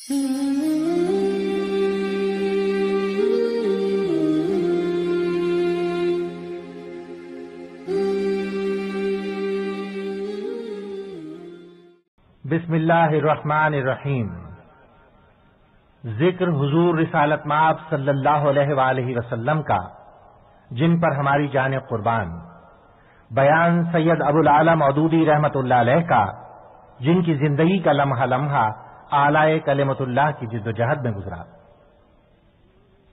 بسم اللہ الرحمن الرحیم۔ ذکر حضور رسالت مآب صلی اللہ علیہ وآلہ وسلم کا، جن پر ہماری جان قربان۔ بیان سید ابو العالی مودودی رحمت اللہ علیہ کا، جن کی زندگی کا لمحہ لمحہ اعلی کلمت اللہ کی جد و جہد میں گزرا۔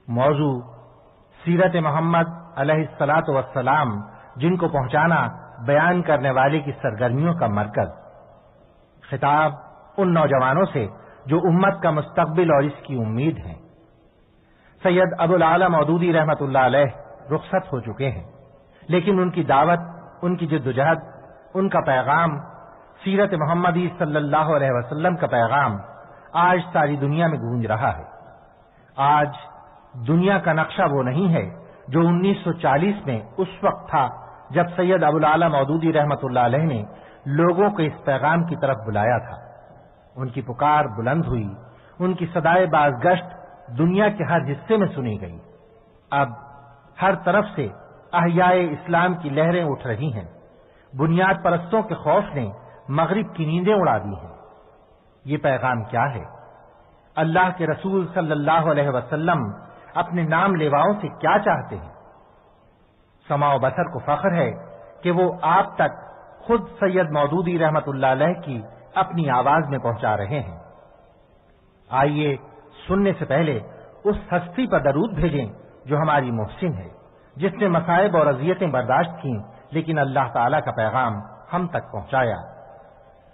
موضوع سیرت محمد علیہ الصلاۃ والسلام، جن کو پہنچانا بیان کرنے والے کی سرگرمیوں کا مرکز۔ خطاب ان نوجوانوں سے جو امت کا مستقبل اور اس کی امید ہیں۔ سید ابو العالی مودودی رحمت اللہ علیہ رخصت ہو چکے ہیں، لیکن ان کی دعوت، ان کی جد و جہد، ان کا پیغام، سیرت محمدی صلی اللہ علیہ وسلم کا پیغام آج ساری دنیا میں گونج رہا ہے۔ آج دنیا کا نقشہ وہ نہیں ہے جو 1940 میں اس وقت تھا جب سید ابو العالی مودودی رحمت اللہ علیہ نے لوگوں کو اس پیغام کی طرف بلایا تھا۔ ان کی پکار بلند ہوئی، ان کی صدائے بازگشت دنیا کے ہر حصے میں سنی گئی۔ اب ہر طرف سے احیاء اسلام کی لہریں اٹھ رہی ہیں۔ بنیاد پرستوں کے خوف نے مغرب کی نیندیں اڑا دی ہیں۔ یہ پیغام کیا ہے؟ اللہ کے رسول صلی اللہ علیہ وسلم اپنے نام لیواؤں سے کیا چاہتے ہیں؟ سماع و بصر کو فخر ہے کہ وہ آپ تک خود سید مودودی رحمت اللہ علیہ کی اپنی آواز میں پہنچا رہے ہیں۔ آئیے سننے سے پہلے اس ہستی پر درود بھیجیں جو ہماری محسن ہے، جس نے مصائب اور اذیتیں برداشت کیں لیکن اللہ تعالی کا پیغام ہم تک پہنچایا۔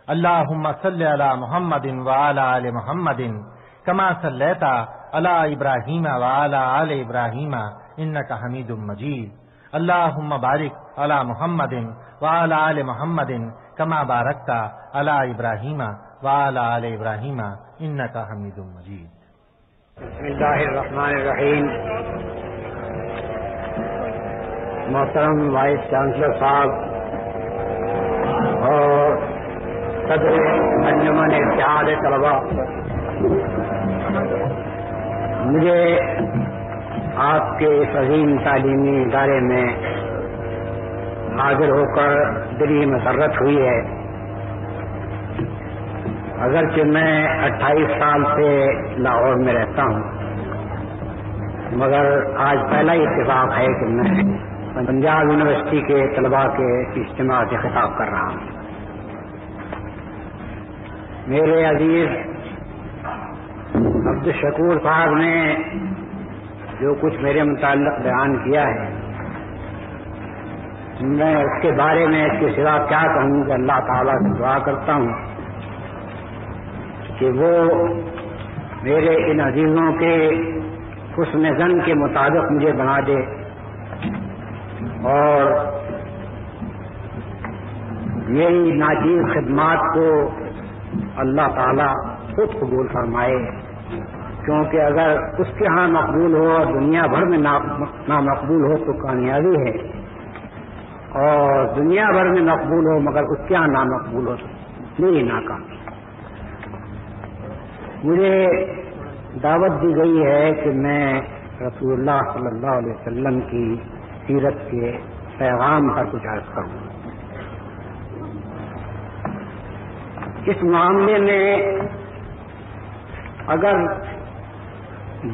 اللہم صلی علی محمد وعلی آل محمد کما صلیت علی ابراہیم وعلی آل ابراہیم انک حمید مجید۔ اللہم بارک علی محمد وعلی آل محمد کما بارکت علی ابراہیم وعلی آل ابراہیم انک حمید مجید۔ بسم اللہ الرحمن الرحیم۔ محترم وائس چانسلر صاحب اور صدر انجمن اتحاد طلباء، مجھے آپ کے اس عظیم تعلیمی ادارے میں حاضر ہو کر دلی مسرت ہوئی ہے۔ اگرچہ میں 28 سال سے لاہور میں رہتا ہوں، مگر آج پہلا ہی اتفاق ہے کہ میں پنجاب یونیورسٹی کے طلباء کے اجتماع سے خطاب کر رہا ہوں۔ میرے عزیز عبدالشکور صاحب نے جو کچھ میرے متعلق بیان کیا ہے، میں اس کے بارے میں اس کے سوا کیا کہوں کہ اللہ تعالیٰ سے دعا کرتا ہوں کہ وہ میرے ان عزیزوں کے حسن ظن کے مطابق مجھے بنا دے اور یہی ناجیز خدمات کو اللہ تعالیٰ خود قبول فرمائے، کیونکہ اگر اس کے ہاں مقبول ہو اور دنیا بھر میں نامقبول ہو تو کامیابی ہے، اور دنیا بھر میں مقبول ہو مگر اس کے ہاں نامقبول ہو تو میری ناکامی۔ مجھے دعوت دی گئی ہے کہ میں رسول اللہ صلی اللہ علیہ وسلم کی سیرت کے پیغام پر کچھ عرض کروں۔ اس معاملے میں اگر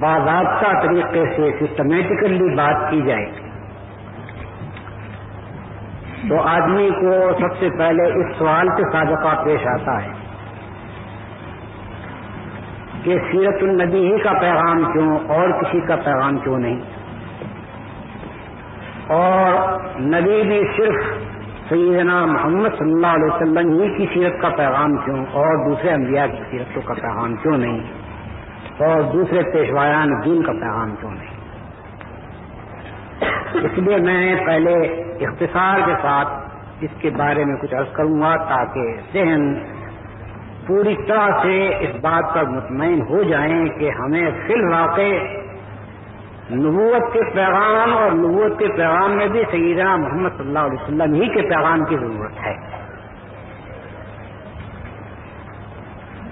باضابطہ طریقے سے سسٹمیٹیکلی بات کی جائے تو آدمی کو سب سے پہلے اس سوال سے سابقہ پیش آتا ہے کہ سیرت النبی ہی کا پیغام کیوں اور کسی کا پیغام کیوں نہیں، اور نبی بھی صرف سیدنا محمد صلی اللہ علیہ وسلم ہی کی سیرت کا پیغام کیوں اور دوسرے انبیاء کی سیرتوں کا پیغام کیوں نہیں، اور دوسرے پیشوایان دین کا پیغام کیوں نہیں۔ اس لیے میں پہلے اختصار کے ساتھ اس کے بارے میں کچھ عرض کروں گا تاکہ ذہن پوری طرح سے اس بات پر مطمئن ہو جائیں کہ ہمیں فی الواقع نبوت کے پیغام اور نبوت کے پیغام میں بھی سیدنا محمد صلی اللہ علیہ وسلم ہی کے پیغام کی ضرورت ہے۔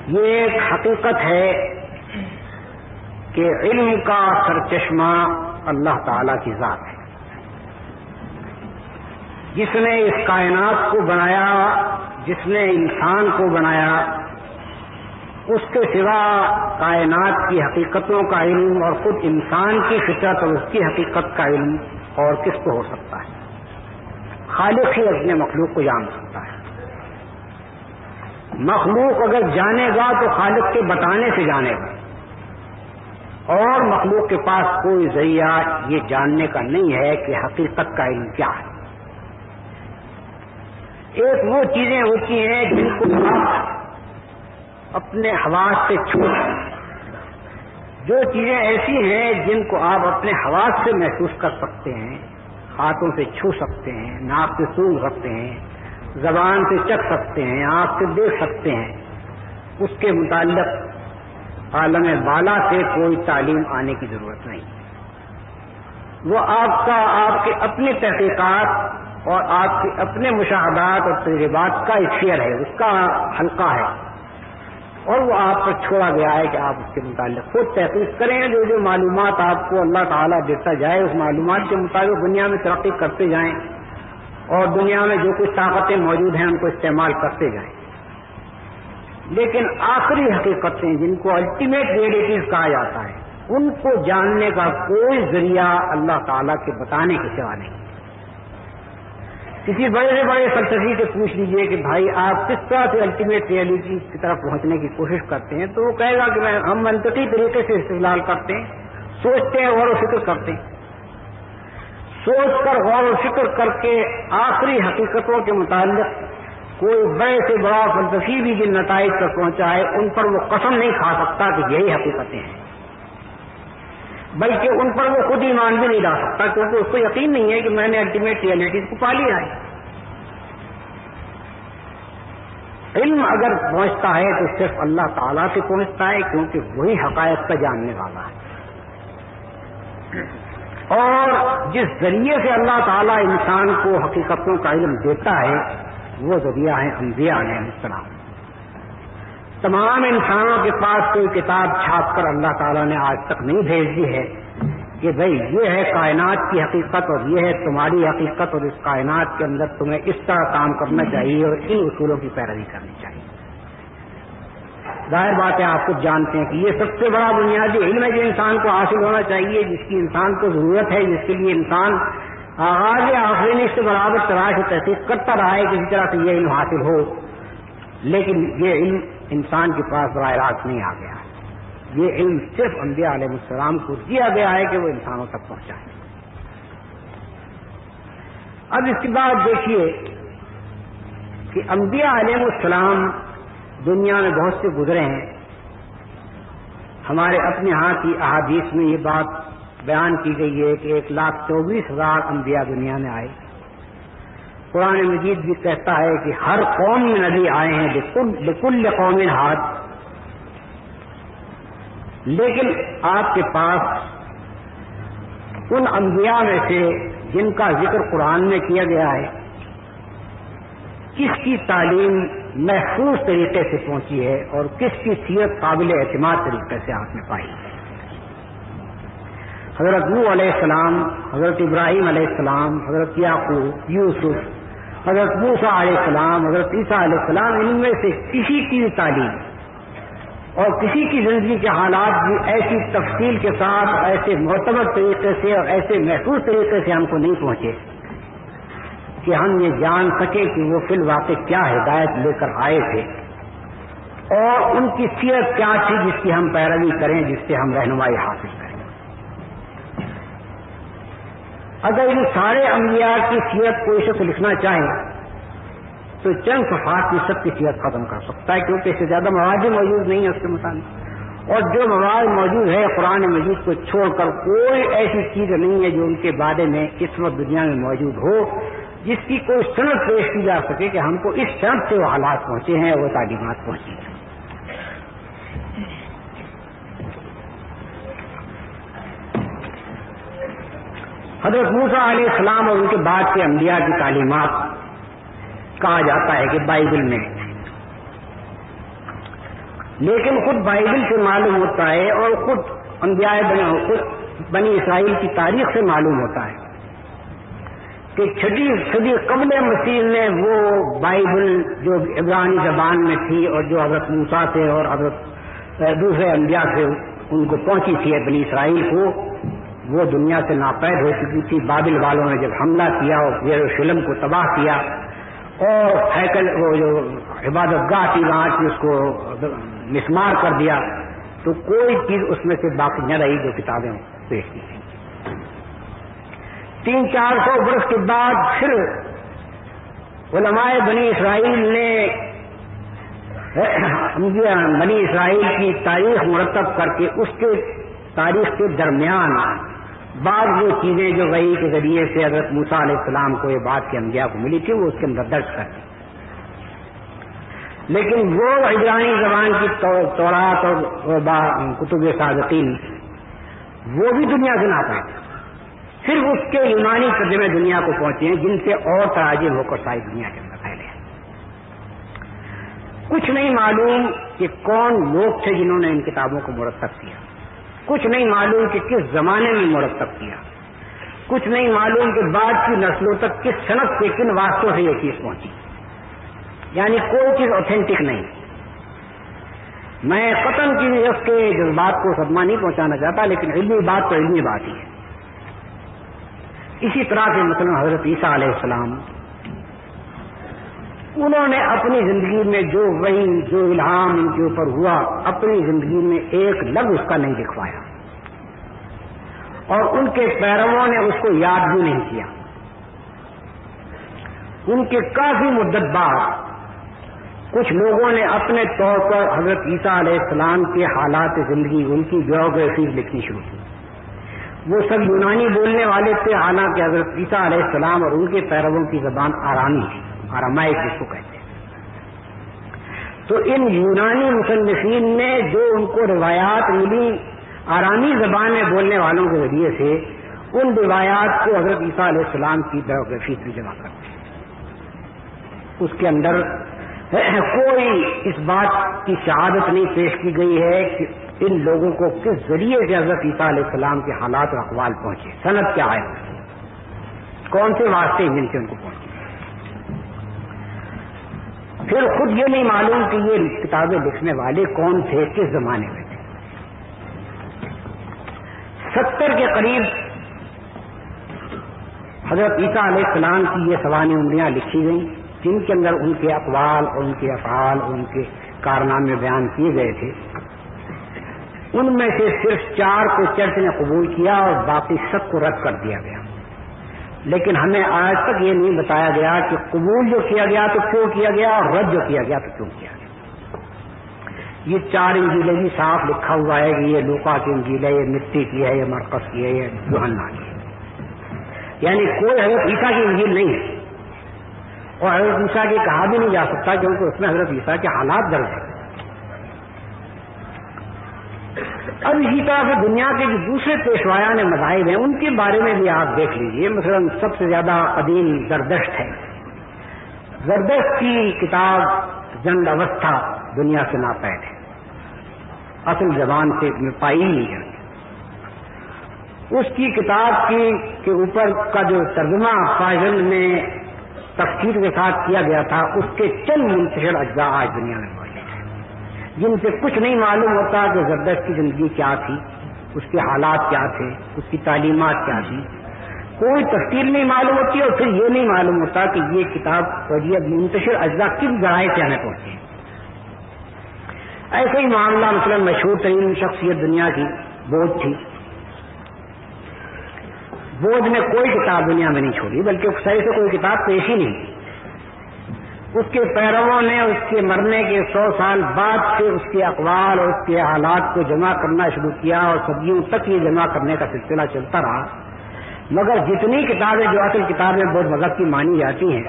یہ ایک حقیقت ہے کہ علم کا سرچشمہ اللہ تعالی کی ذات ہے، جس نے اس کائنات کو بنایا، جس نے انسان کو بنایا، اس کے سوا کائنات کی حقیقتوں کا علم اور خود انسان کی فطرت اور اس کی حقیقت کا علم اور کس کو ہو سکتا ہے؟ خالق ہی اپنے مخلوق کو جان سکتا ہے۔ مخلوق اگر جانے گا تو خالق کے بتانے سے جانے گا، اور مخلوق کے پاس کوئی ذریعہ یہ جاننے کا نہیں ہے کہ حقیقت کا علم کیا ہے۔ ایک وہ چیزیں ہوتی ہیں جن کو آپ اپنے حواس سے چھو، جو چیزیں ایسی ہیں جن کو آپ اپنے حواس سے محسوس کر سکتے ہیں، ہاتھوں سے چھو سکتے ہیں، ناک سے سونگھ سکتے ہیں، زبان سے چکھ سکتے ہیں، آنکھ سے دیکھ سکتے ہیں، اس کے متعلق عالم بالا سے کوئی تعلیم آنے کی ضرورت نہیں۔ وہ آپ کے اپنے تحقیقات اور آپ کے اپنے مشاہدات اور تجربات کا ایک ہے، اس کا حلقہ ہے، اور وہ آپ پر چھوڑا گیا ہے کہ آپ اس کے متعلق خود تحقیق کریں۔ جو معلومات آپ کو اللہ تعالیٰ دیتا جائے، اس معلومات کے مطابق دنیا میں ترقی کرتے جائیں، اور دنیا میں جو کچھ طاقتیں موجود ہیں ان کو استعمال کرتے جائیں۔ لیکن آخری حقیقتیں جن کو الٹیمیٹ ریئلٹیز کہا جاتا ہے، ان کو جاننے کا کوئی ذریعہ اللہ تعالیٰ کے بتانے کے سوا نہیں۔ کسی بڑے سے بڑے فلسفی سے پوچھ لیجئے کہ بھائی آپ کس طرح سے الٹیمیٹ ریئلٹی کی طرف پہنچنے کی کوشش کرتے ہیں، تو وہ کہے گا کہ ہم منطقی طریقے سے استدلال کرتے ہیں، سوچتے ہیں، غور و فکر کرتے ہیں، سوچ کر غور و فکر کر کے آخری حقیقتوں کے متعلق کوئی بڑے سے بڑا فلسفی بھی جن نتائج پر پہنچا ہے ان پر وہ قسم نہیں کھا سکتا کہ یہی حقیقتیں ہیں، بلکہ ان پر وہ خود ایمان بھی نہیں لا سکتا، کیونکہ اس کو یقین نہیں ہے کہ میں نے الٹیمیٹ ریئلٹیز کو پا لیا ہے۔ علم اگر پہنچتا ہے تو صرف اللہ تعالیٰ سے پہنچتا ہے، کیونکہ وہی حقائق کا جاننے والا ہے، اور جس ذریعے سے اللہ تعالیٰ انسان کو حقیقتوں کا علم دیتا ہے وہ ذریعہ ہے انبیاء علیہ السلام۔ تمام انسانوں کے پاس کوئی کتاب چھاپ کر اللہ تعالیٰ نے آج تک نہیں بھیج دی ہے کہ بھئی یہ ہے کائنات کی حقیقت اور یہ ہے تمہاری حقیقت، اور اس کائنات کے اندر تمہیں اس طرح کام کرنا چاہیے اور ان اصولوں کی پیروی کرنی چاہیے۔ ظاہر بات ہے آپ خود جانتے ہیں کہ یہ سب سے بڑا بنیادی علم ہے جو انسان کو حاصل ہونا چاہیے، جس کی انسان کو ضرورت ہے، جس کے لیے انسان آغاز آخرین سے برابر تلاش و تحقیق کرتا رہا ہے کسی طرح سے یہ علم حاصل ہو، لیکن یہ علم انسان کے پاس براہ راست نہیں آ گیا۔ یہ علم صرف انبیاء علیہ السلام کو دیا گیا ہے کہ وہ انسانوں تک پہنچائیں۔ اب اس کے بعد دیکھیے کہ انبیاء علیہ السلام دنیا میں بہت سے گزرے ہیں۔ ہمارے اپنے ہاں کی احادیث میں یہ بات بیان کی گئی ہے کہ 1,24,000 انبیاء دنیا میں آئے۔ قرآن مجید بھی کہتا ہے کہ ہر قوم میں نبی آئے ہیں، لکل قوم ہاد، لیکن آپ کے پاس ان انبیاء میں سے جن کا ذکر قرآن میں کیا گیا ہے، کس کی تعلیم محفوظ طریقے سے پہنچی ہے اور کس کی سیرت قابل اعتماد طریقے سے آپ نے پائی ہے؟ حضرت نوح علیہ السلام، حضرت ابراہیم علیہ السلام، حضرت یعقوب، یوسف، حضرت موسیٰ علیہ السلام، حضرت عیسیٰ علیہ السلام، ان میں سے کسی کی بھی تعلیم اور کسی کی زندگی کے حالات بھی ایسی تفصیل کے ساتھ، ایسے معتبر طریقے سے اور ایسے محفوظ طریقے سے ہم کو نہیں پہنچے کہ ہم یہ جان سکیں کہ وہ فی الواقع کیا ہدایت لے کر آئے تھے اور ان کی سیرت کیا تھی جس کی ہم پیروی کریں، جس سے ہم رہنمائی حاصل کریں۔ اگر ان سارے انبیاء کی سیرت کوئی شخص لکھنا چاہے تو چند صفحات میں سب کی سیرت ختم کر سکتا ہے، کیونکہ اس سے زیادہ مواد موجود نہیں ہے اس کے مطابق، اور جو مواد موجود ہے قرآن مجید کو چھوڑ کر کوئی ایسی چیز نہیں ہے جو ان کے بارے میں اس وقت دنیا میں موجود ہو جس کی کوئی سند پیش کی جا سکے کہ ہم کو اس سند سے وہ حالات پہنچے ہیں، وہ تعلیمات پہنچی ہیں۔ حضرت موسیٰ علیہ السلام اور ان کے بعد کے انبیاء کی تعلیمات کہا جاتا ہے کہ بائبل میں، لیکن خود بائبل سے معلوم ہوتا ہے اور خود انبیاء بنی اسرائیل کی تاریخ سے معلوم ہوتا ہے کہ 6 صدی قبل مسیح میں وہ بائبل جو عبرانی زبان میں تھی اور جو حضرت موسیٰ سے اور حضرت دوسرے انبیاء سے ان کو پہنچی تھی بنی اسرائیل کو، وہ دنیا سے ناپید ہو چکی تھی۔ بابل والوں نے جب حملہ کیا اور یروشلم کو تباہ کیا اور ہیکل وہ جو عبادت گاہ تھی وہاں کی اس کو مسمار کر دیا، تو کوئی چیز اس میں سے باقی نہ رہی جو کتابیں پیش کی تھیں۔ 300-400 برس کے بعد پھر علماء بنی اسرائیل نے بنی اسرائیل کی تاریخ مرتب کر کے اس کے تاریخ کے درمیان بعض وہ چیزیں جو وحی کے ذریعے سے حضرت موسیٰ علیہ السلام کو یہ بات کے انبیاء کو ملی تھی وہ اس کے اندر درج کر دی، لیکن وہ عبرانی زبان کی تورات اور کتب صادقین وہ بھی دنیا سے نہ پائے، صرف اس کے یونانی ترجمے دنیا کو پہنچے ہیں جن سے اور تراجم ہو کر ساری دنیا کے اندر پھیلے ہیں۔ کچھ نہیں معلوم کہ کون لوگ تھے جنہوں نے ان کتابوں کو مرتب کیا، کچھ نہیں معلوم کہ کس زمانے میں مرتب کیا، کچھ نہیں معلوم کہ بعد کی نسلوں تک کس صنعت سے کن واسطوں سے یہ چیز پہنچی، یعنی کوئی چیز اوتھینٹک نہیں۔ میں قطن کی اس کے جذبات کو صدمہ نہیں پہنچانا چاہتا، لیکن علمی بات تو علمی بات ہی ہے۔ اسی طرح سے مثلا حضرت عیسیٰ علیہ السلام، انہوں نے اپنی زندگی میں جو وحی جو الہام ان کے اوپر ہوا اپنی زندگی میں ایک لفظ اس کا نہیں لکھوایا، اور ان کے پیرووں نے اس کو یاد بھی نہیں کیا۔ ان کے کافی مدت بعد کچھ لوگوں نے اپنے طور پر حضرت عیسیٰ علیہ السلام کے حالات زندگی، ان کی جیوگرافی لکھنی شروع کی۔ وہ سب یونانی بولنے والے تھے، حالانکہ حضرت عیسیٰ علیہ السلام اور ان کے پیرووں کی زبان آرامی تھی، آرامائک جس کو کہتے ہیں۔ تو ان یونانی مصنفین نے جو ان کو روایات ملی آرامی زبان میں بولنے والوں کے ذریعے سے، ان روایات کو حضرت عیسیٰ علیہ السلام کی بایوگرافی میں جمع کرتے ہیں۔ اس کے اندر کوئی اس بات کی شہادت نہیں پیش کی گئی ہے کہ ان لوگوں کو کس ذریعے سے حضرت عیسیٰ علیہ السلام کے حالات اور اقوال پہنچے، سند کیا ہے، کون سے واسطے جن سے ان کو پہنچے۔ پھر خود یہ نہیں معلوم کہ یہ کتابیں لکھنے والے کون تھے، کس زمانے میں تھے۔ 70 کے قریب حضرت عیسیٰ علیہ السلام کی یہ سوانح عمریاں لکھی گئیں، جن کے اندر ان کے اقوال اور ان کے افعال اور ان کے کارنامے بیان کیے گئے تھے۔ ان میں سے صرف 4 کو چرچ نے قبول کیا اور باقی سب کو رد کر دیا گیا، لیکن ہمیں آج تک یہ نہیں بتایا گیا کہ قبول جو کیا گیا تو کیوں کیا گیا اور رد جو کیا گیا تو کیوں کیا گیا۔ یہ 4 انجیلیں بھی صاف لکھا ہوا ہے کہ یہ لوقا کی انجیل ہے، یہ متی کی ہے، یہ مرقس کی ہے، یہ یوحنا کی ہے، یعنی کوئی حضرت عیسیٰ کی انجیل نہیں ہے، اور حضرت عیسیٰ کی کہا بھی نہیں جا سکتا کیونکہ اس میں حضرت عیسیٰ کے حالات درج ہیں۔ اب اسی طرح سے دنیا کے جو دوسرے پیشوایان مذاہب ہیں ان کے بارے میں بھی آپ دیکھ لیجئے۔ مثلا سب سے زیادہ قدیم زردشت ہے۔ زردشت کی کتاب زند اوستھا دنیا سے ناپید ہے، اصل زبان سے پائی نہیں جاتی۔ اس کی کتاب کے اوپر کا جو ترجمہ فاضل میں تفسیر کے ساتھ کیا گیا تھا، اس کے چند منتشر اجزاء آج دنیا میں موجود ہیں، جن سے کچھ نہیں معلوم ہوتا کہ زردشت کی زندگی کیا تھی، اس کے حالات کیا تھے، اس کی تعلیمات کیا تھی، کوئی تفصیل نہیں معلوم ہوتی، اور پھر یہ نہیں معلوم ہوتا کہ یہ کتاب اور یہ منتشر اجزاء کس ذرائع سے ہمیں پہنچے۔ ایسے ہی معاملہ مثلا مشہور ترین شخصیت دنیا کی بودھ تھی۔ بودھ نے کوئی کتاب دنیا میں نہیں چھوڑی، بلکہ صحیح سے کوئی کتاب پیش ہی نہیں کی۔ اس کے پیرووں نے اس کے مرنے کے 100 سال بعد سے اس کے اقوال اور اس کے حالات کو جمع کرنا شروع کیا، اور صدیوں تک یہ جمع کرنے کا سلسلہ چلتا رہا، مگر جتنی کتابیں جو اصل کتابیں بودھ مذہب کی مانی جاتی ہیں،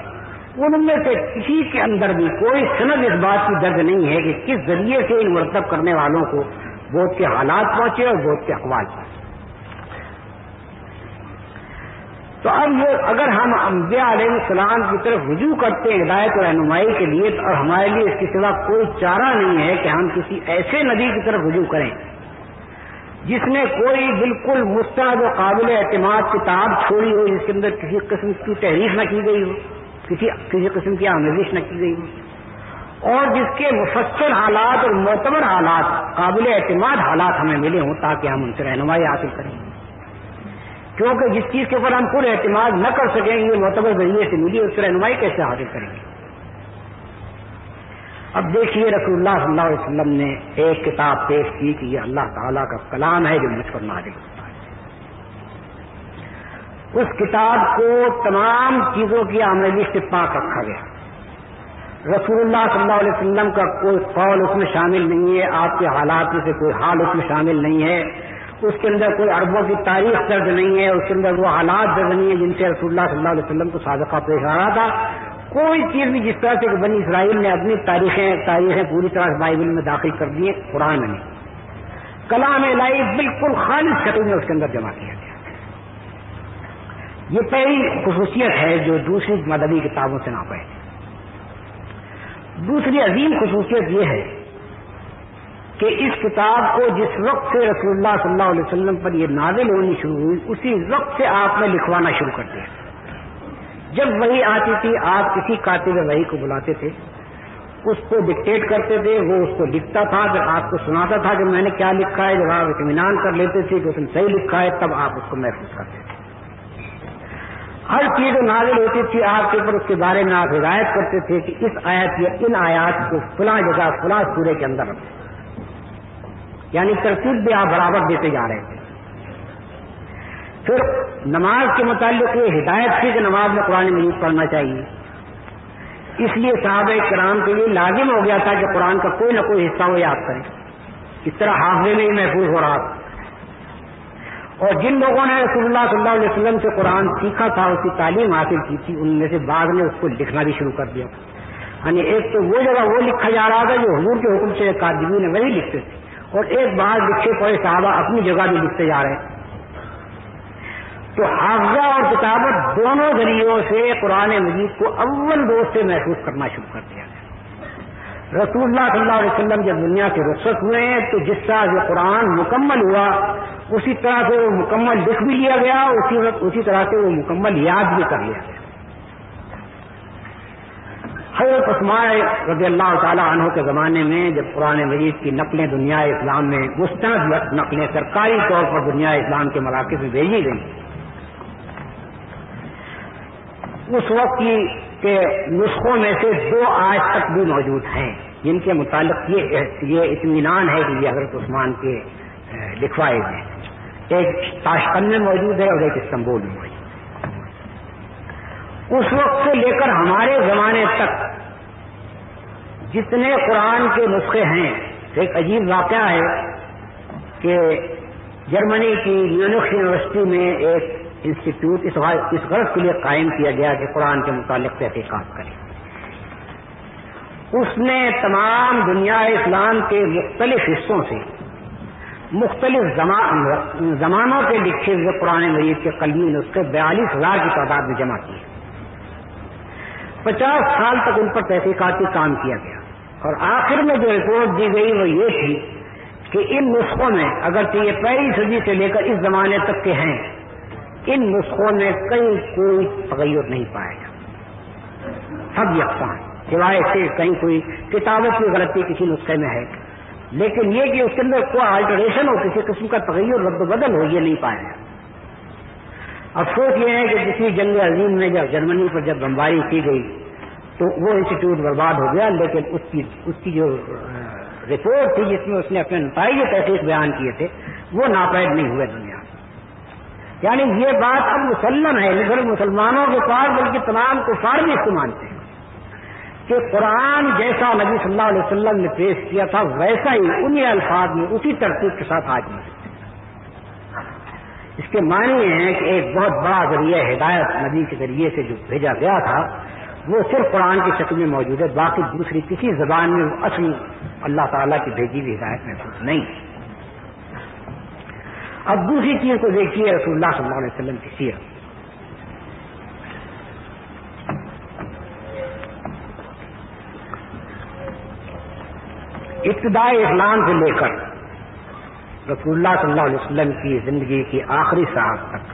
ان میں سے کسی کے اندر بھی کوئی سند اس بات کی درج نہیں ہے کہ کس ذریعے سے ان مرتب کرنے والوں کو بودھ کے حالات پہنچے اور بودھ کے اقوال پہنچے۔ تو اب یہ اگر ہم انبیاء علیہ السلام کی طرف رجوع کرتے ہیں ہدایت اور رہنمائی کے لیے، اور ہمارے لیے اس کے سوا کوئی چارہ نہیں ہے کہ ہم کسی ایسے نبی کی طرف رجوع کریں جس نے کوئی بالکل مستند و قابل اعتماد کتاب چھوڑی ہو جس کے اندر کسی قسم کی تحریف نہ کی گئی ہو، کسی قسم کی آمیزش نہ کی گئی ہو، اور جس کے مفصل حالات اور معتبر حالات، قابل اعتماد حالات ہمیں ملے ہوں تاکہ ہم ان سے رہنمائی حاصل کریں، کیونکہ جس چیز کے اوپر ہم خود اعتماد نہ کر سکیں یہ معتبر ذریعے سے ملی، اس سے رہنمائی کیسے حاصل کریں گے؟ اب دیکھیے رسول اللہ صلی اللہ علیہ وسلم نے ایک کتاب پیش کی کہ یہ اللہ تعالیٰ کا کلام ہے جو مجھ پر نازل ہوتا ہے۔ اس کتاب کو تمام چیزوں کی آمیزش سے پاک رکھا گیا۔ رسول اللہ صلی اللہ علیہ وسلم کا کوئی قول اس میں شامل نہیں ہے، آپ کے حالات میں سے کوئی حال اس میں شامل نہیں ہے، اس کے اندر کوئی عربوں کی تاریخ درج نہیں ہے، اس کے اندر وہ حالات درج نہیں ہے جن سے رسول اللہ صلی اللہ علیہ وسلم کو سابقہ پیش آ رہا تھا۔ کوئی چیز بھی جس طرح سے کہ بنی اسرائیل نے اپنی تاریخیں پوری طرح سے بائبل میں داخل کر دی، قرآن میں نہیں، کلام الہی بالکل خالص شکل میں اس کے اندر جمع کیا گیا۔ یہ پہلی خصوصیت ہے جو دوسری مذہبی کتابوں سے نہ پائے۔ دوسری عظیم خصوصیت یہ ہے کہ اس کتاب کو جس وقت سے رسول اللہ صلی اللہ علیہ وسلم پر یہ نازل ہونی شروع ہوئی اسی وقت سے آپ نے لکھوانا شروع کر دیا۔ جب وحی آتی تھی آپ کسی کاتب وحی کو بلاتے تھے، اس کو ڈکٹیٹ کرتے تھے، وہ اس کو لکھتا تھا، پھر آپ کو سناتا تھا کہ میں نے کیا لکھا ہے۔ جب آپ اطمینان کر لیتے تھے کہ اس نے صحیح لکھا ہے تب آپ اس کو محفوظ کرتے تھے۔ ہر چیز نازل ہوتی تھی آپ کے اوپر، اس کے بارے میں آپ ہدایت کرتے تھے کہ اس آیت یا ان آیات کو فلاں جگہ فلاں سورے کے اندر رکھو، یعنی ترتیب بھی آپ برابر دیتے جا رہے تھے۔ پھر نماز کے متعلق یہ ہدایت تھی کہ نماز میں قرآن مجید پڑھنا چاہیے، اس لیے صحابہ کرام کے لیے لازم ہو گیا تھا کہ قرآن کا کوئی نہ کوئی حصہ وہ یاد کریں، اس طرح حافظے میں ہی محفوظ ہو رہا تھا۔ اور جن لوگوں نے رسول اللہ صلی اللہ علیہ وسلم سے قرآن سیکھا تھا، اس کی تعلیم حاصل کی تھی، ان میں سے بعض نے اس کو لکھنا بھی شروع کر دیا، یعنی ایک تو وہ جگہ وہ لکھا جا رہا تھا جو حضور کے حکم سے کاتبین وہی لکھتے تھے، اور ایک بعض لکھے پڑے صحابہ اپنی جگہ بھی لکھتے جا رہے ہیں۔ تو حافظہ اور کتابت دونوں ذریعوں سے قرآن مجید کو اول روز سے محفوظ کرنا شروع کر دیا گیا۔ رسول اللہ صلی اللہ علیہ وسلم جب دنیا سے رخصت ہوئے ہیں تو جس طرح سے قرآن مکمل ہوا اسی طرح سے وہ مکمل لکھ بھی لیا گیا، اسی طرح سے وہ مکمل یاد بھی کر لیا گیا۔ حضرت عثمان رضی اللہ تعالیٰ عنہ کے زمانے میں جب قرآن مجید کی نقلیں دنیا اسلام میں مستند نقلیں سرکاری طور پر دنیا اسلام کے مراکز میں بھیجی گئی، اس وقت کے نسخوں میں سے 2 آج تک بھی موجود ہیں جن کے متعلق یہ اطمینان ہے کہ یہ حضرت عثمان کے لکھوائے ہیں۔ ایک تاشقند میں موجود ہے اور ایک استنبول میں موجود ہے۔ اس وقت سے لے کر ہمارے زمانے تک جتنے قرآن کے نسخے ہیں، ایک عجیب واقعہ ہے کہ جرمنی کی میونخ یونیورسٹی میں ایک انسٹیٹیوٹ اس غرض کے لیے قائم کیا گیا کہ قرآن کے متعلق تحقیقات کرے۔ اس نے تمام دنیا اسلام کے مختلف حصوں سے مختلف زمانوں کے لکھے ہوئے قرآن مجید کے قلمی نسخے 42,000 کی تعداد میں جمع کیے۔ 50 سال تک ان پر تحقیقاتی کام کیا گیا، اور آخر میں جو رپورٹ دی گئی وہ یہ تھی کہ ان نسخوں میں اگرچہ یہ پہلی صدی سے لے کر اس زمانے تک کے ہیں، ان نسخوں میں کہیں کوئی تغیر نہیں پائے گا، سب یکساں ہیں، سوائے سے کہیں کوئی کتابت کی غلطی کسی نسخے میں ہے، لیکن یہ کہ اس کے اندر کوئی آلٹریشن ہو، کسی قسم کا تغیر رد و بدل ہو، یہ نہیں پایا گیا۔ افسوس یہ ہے کہ کسی جنگ عظیم میں جب جرمنی پر جب بمباری کی گئی تو وہ انسٹیٹیوٹ برباد ہو گیا، لیکن اس کی جو رپورٹ تھی جس میں اس نے اپنے نتائج تحقیق بیان کیے تھے وہ ناپید نہیں ہوئے دنیا میں۔ یعنی یہ بات اب مسلم ہے، نہ صرف مسلمانوں کے پاس بلکہ تمام کفار بھی اس کو مانتے ہیں کہ قرآن جیسا نبی صلی اللہ علیہ وسلم نے پیش کیا تھا ویسا ہی انہی الفاظ میں اسی ترتیب کے ساتھ آج نہیں۔ اس کے معنی یہ ہے کہ ایک بہت بڑا ذریعہ ہدایت نبی کے ذریعے سے جو بھیجا گیا تھا وہ صرف قرآن کی شکل میں موجود ہے، باقی دوسری کسی زبان میں وہ اصل اللہ تعالیٰ کی بھیجی ہوئی ہدایت محسوس نہیں۔ اب دوسری چیز کو دیکھیے رسول اللہ صلی اللہ علیہ وسلم کی سیرت۔ ابتدائی اسلام سے لے کر رسول اللہ صلی اللہ علیہ وسلم کی زندگی کی آخری ساعت تک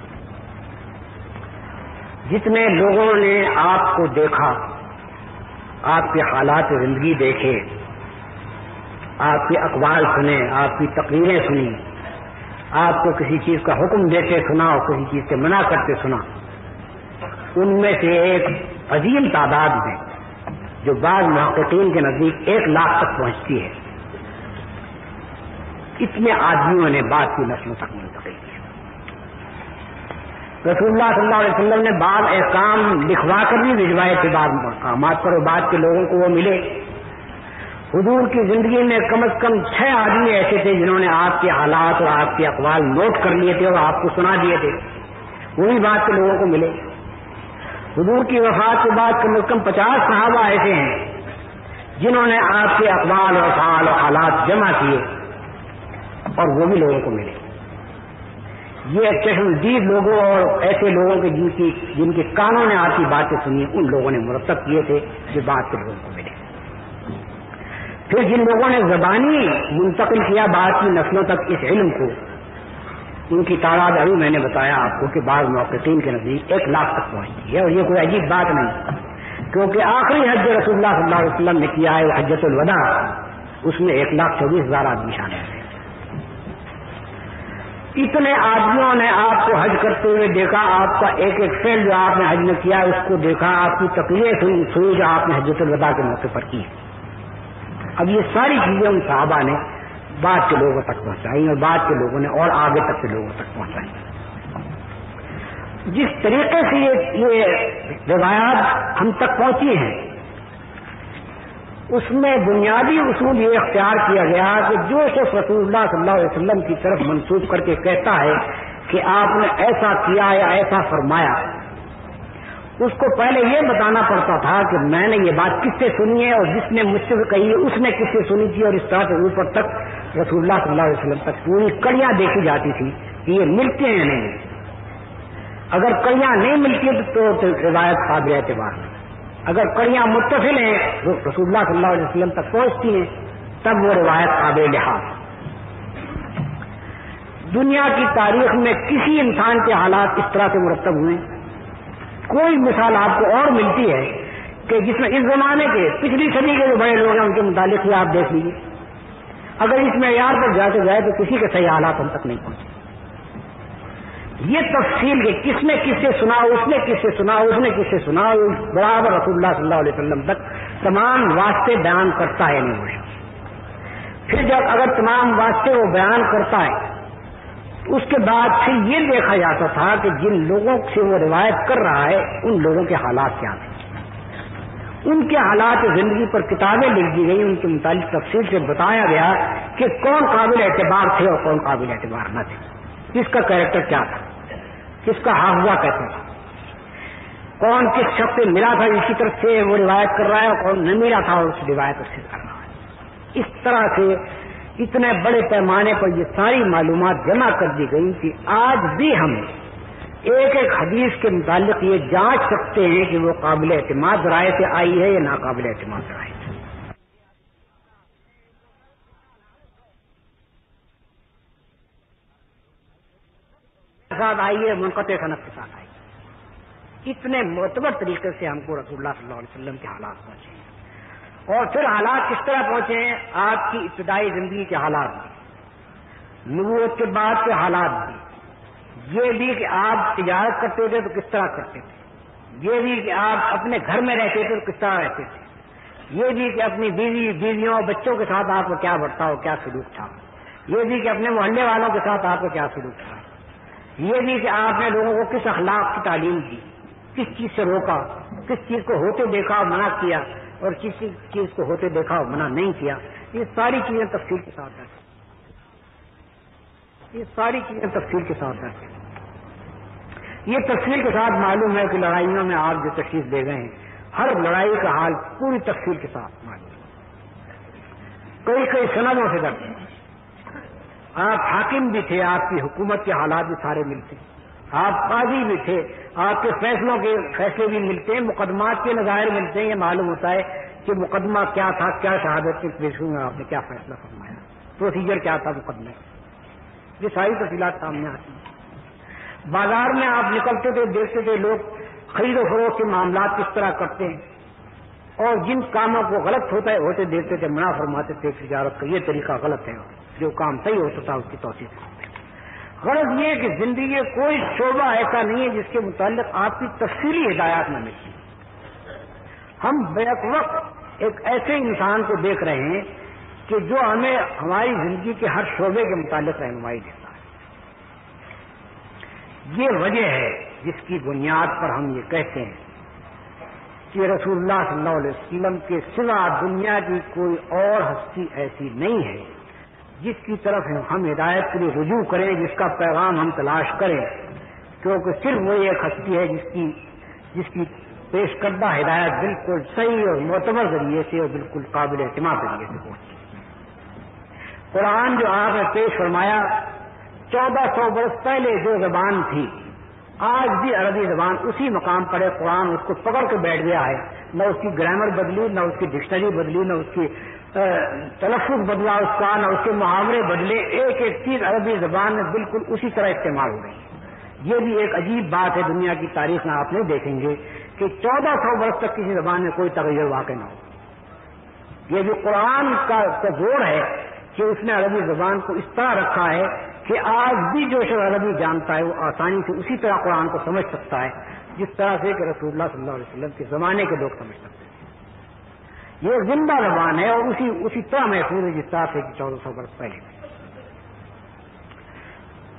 جتنے لوگوں نے آپ کو دیکھا، آپ کے حالات زندگی دیکھے، آپ کے اقوال سنے، آپ کی تقریریں سنی، آپ کو کسی چیز کا حکم دیتے سنا اور کسی چیز سے منع کرتے سنا، ان میں سے ایک عظیم تعداد میں جو بعض محققین کے نزدیک 1 لاکھ تک پہنچتی ہے، اتنے آدمیوں نے بعد کی نسلوں تک منتقل کیا۔ رسول اللہ صلی اللہ علیہ وسلم نے بعض احکام لکھوا کر بھی بھجوائے تھے بعض مقامات پر، اور بعد کے لوگوں کو وہ ملے۔ حضور کی زندگی میں کم از کم 6 آدمی ایسے تھے جنہوں نے آپ کے حالات اور آپ کے اقوال نوٹ کر لیے تھے اور آپ کو سنا دیے تھے، وہی بعد کے لوگوں کو ملے۔ حضور کی وفات کے بعد کم از کم 50 صحابہ ایسے ہیں جنہوں نے آپ کے اقوال اور افعال اور حالات جمع کیے اور وہ بھی لوگوں کو ملے۔ یہ چشم دید لوگوں اور ایسے لوگوں کے جن کے کانوں نے آپ کی باتیں سنی، ان لوگوں نے مرتب کیے تھے جو بعد کے لوگوں کو ملے۔ پھر جن لوگوں نے زبانی منتقل کیا بعد کی نسلوں تک اس علم کو، ان کی تعداد ابھی میں نے بتایا آپ کو کہ بعض محققین کے نزدیک 1 لاکھ تک پہنچتی ہے، اور یہ کوئی عجیب بات نہیں، کیونکہ آخری حج جو رسول اللہ صلی اللہ علیہ وسلم نے کیا ہے وہ حجۃ الوداع، اس میں 1,24,000 آدمی شامل ہیں۔ اتنے آدمیوں نے آپ کو حج کرتے ہوئے دیکھا، آپ کا ایک ایک فعل جو آپ نے حج میں کیا اس کو دیکھا، آپ کی تقریریں سنی جو آپ نے حجۃ الوداع کے موقع پر کی۔ اب یہ ساری چیزیں ان صحابہ نے بعد کے لوگوں تک پہنچائی اور بعد کے لوگوں نے اور آگے تک کے لوگوں تک پہنچائی۔ جس طریقے سے یہ روایات ہم تک پہنچی ہیں اس میں بنیادی اصول یہ اختیار کیا گیا کہ جو شخص رسول اللہ صلی اللہ علیہ وسلم کی طرف منسوب کر کے کہتا ہے کہ آپ نے ایسا کیا یا ایسا فرمایا، اس کو پہلے یہ بتانا پڑتا تھا کہ میں نے یہ بات کس سے سنی ہے اور جس نے مجھ سے کہی ہے اس نے کس سے سنی تھی، اور اس طرح سے اوپر تک رسول اللہ صلی اللہ علیہ وسلم تک پوری کڑیاں دیکھی جاتی تھی کہ یہ ملتے ہیں یا نہیں ملتے۔ اگر کڑیاں نہیں ملتی تو روایت قابل اعتبار نہیں، اگر کڑیاں متصل ہیں رسول اللہ صلی اللہ علیہ وسلم تک پہنچتی ہیں تب وہ روایت قابل لحاظ۔ دنیا کی تاریخ میں کسی انسان کے حالات اس طرح سے مرتب ہوئے، کوئی مثال آپ کو اور ملتی ہے کہ جس میں اس زمانے کے پچھلی صدی کے جو بڑے لوگ ہیں ان کے متعلق ہی آپ دیکھ لیجیے، اگر اس معیار پر جاتے جائے تو کسی کے صحیح حالات ہم تک نہیں پہنچے۔ یہ تفصیل کہ کس نے کس سے سنا، اس نے کس سے سنا، اس نے کس سے سنا، برابر رسول اللہ صلی اللہ علیہ وسلم تک تمام واسطے بیان کرتا ہے نہیں ہوئے۔ پھر جب اگر تمام واسطے وہ بیان کرتا ہے اس کے بعد پھر یہ دیکھا جاتا تھا کہ جن لوگوں سے وہ روایت کر رہا ہے ان لوگوں کے حالات کیا تھے، ان کے حالات زندگی پر کتابیں لکھ دی گئی، ان کے متعلق تفصیل سے بتایا گیا کہ کون قابل اعتبار تھے اور کون قابل اعتبار نہ تھے، کس کا کیریکٹر کیا تھا، کس کا حافظہ کیسا تھا، کون کس شخص سے ملا تھا جس کی طرف سے وہ روایت کر رہا ہے اور کون نہ ملا تھا اور اس روایت اس سے کر رہا ہے۔ اس طرح سے اتنے بڑے پیمانے پر یہ ساری معلومات جمع کر دی گئی کہ آج بھی ہم ایک ایک حدیث کے متعلق یہ جانچ سکتے ہیں کہ وہ قابل اعتماد رائے سے آئی ہے یا ناقابل اعتماد رائے سے۔ ساتھ آئی ہے، منقطع سند کے ساتھ آئی۔ اتنے معتبر طریقے سے ہم کو رسول اللہ صلی اللہ علیہ وسلم کے حالات پہنچے ہیں، اور پھر حالات کس طرح پہنچے ہیں، آپ کی ابتدائی زندگی کے حالات بھی، نبوت کے بعد کے حالات بھی، یہ بھی کہ آپ تجارت کرتے تھے تو کس طرح کرتے تھے، یہ بھی کہ آپ اپنے گھر میں رہتے تھے تو کس طرح رہتے تھے، یہ بھی کہ اپنی بیویوں اور بچوں کے ساتھ آپ کو کیا برتاؤ کیا سلوک تھا، یہ بھی کہ اپنے محلے والوں کے ساتھ آپ کو کیا سلوک تھا، یہ بھی کہ آپ نے لوگوں کو کس اخلاق کی تعلیم دی، کس چیز سے روکا، کس چیز کو ہوتے دیکھا اور منع کیا اور کسی چیز کو ہوتے دیکھا اور منع نہیں کیا۔ یہ ساری چیزیں تفصیل کے ساتھ ہیں، یہ ساری چیزیں تفصیل کے ساتھ ہیں۔ یہ تفصیل کے ساتھ معلوم ہے کہ لڑائیوں میں آپ جو تشریف دے گئے ہیں ہر لڑائی کا حال پوری تفصیل کے ساتھ معلوم ہے، کئی سندوں سے درج ہے۔ آپ حاکم بھی تھے، آپ کی حکومت کے حالات بھی سارے ملتے ہیں، آپ قاضی بھی تھے، آپ کے فیصلوں کے فیصلے بھی ملتے ہیں، مقدمات کے نظائر ملتے ہیں، یہ معلوم ہوتا ہے کہ مقدمہ کیا تھا، کیا شہادت کے پیش ہوئے آپ نے کیا فیصلہ فرمایا، پروسیجر کیا تھا مقدمے۔ یہ ساری تفصیلات سامنے آتی ہیں۔ بازار میں آپ نکلتے تھے، دیکھتے تھے لوگ خرید و فروخت کے معاملات کس طرح کرتے ہیں، اور جن کاموں کو غلط ہوتے دیکھتے تھے منع فرماتے تھے تجارت کا یہ طریقہ غلط ہے، جو کام صحیح ہوتا تھا اس کی توثیق کرتے۔ غرض یہ کہ زندگی کا کوئی شعبہ ایسا نہیں ہے جس کے متعلق آپ کی تفصیلی ہدایات نہ ملتی۔ ہم بیک وقت ایک ایسے انسان کو دیکھ رہے ہیں کہ جو ہمیں ہماری زندگی کے ہر شعبے کے متعلق رہنمائی دیتا ہے۔ یہ وجہ ہے جس کی بنیاد پر ہم یہ کہتے ہیں کہ رسول اللہ صلی اللہ علیہ وسلم کے سوا دنیا کی کوئی اور ہستی ایسی نہیں ہے جس کی طرف ہم ہدایت کے لیے رجوع کریں، جس کا پیغام ہم تلاش کریں، کیونکہ صرف وہی ایک ہستی ہے جس کی پیش کردہ ہدایت بالکل صحیح اور معتبر ذریعے سے اور بالکل قابل اعتماد ذریعے سے پہنچی۔ قرآن جو آپ نے پیش فرمایا 1400 برس پہلے جو زبان تھی، آج بھی عربی زبان اسی مقام پر ہے۔ قرآن اس کو پکڑ کے بیٹھ گیا ہے، نہ اس کی گرامر بدلی، نہ اس کی ڈکشنری بدلی، نہ اس کی تلفظ بدلا اس کا، نہ اس کے محاورے بدلے، ایک ایک چیز عربی زبان میں بالکل اسی طرح استعمال ہو رہی ہے۔ یہ بھی ایک عجیب بات ہے، دنیا کی تاریخ میں آپ نہیں دیکھیں گے کہ 1400 برس تک کسی زبان میں کوئی تغیر واقع نہ ہو۔ یہ بھی قرآن کا زور ہے کہ اس نے عربی زبان کو اس طرح رکھا ہے کہ آج بھی جو شخص عربی جانتا ہے وہ آسانی سے اسی طرح قرآن کو سمجھ سکتا ہے جس طرح سے کہ رسول اللہ صلی اللہ علیہ وسلم کے زمانے کے لوگ سمجھ سکتے ہیں۔ یہ زندہ زبان ہے اور اسی طرح محفوظ ہے جس طرح سے 1400 برس پہلے۔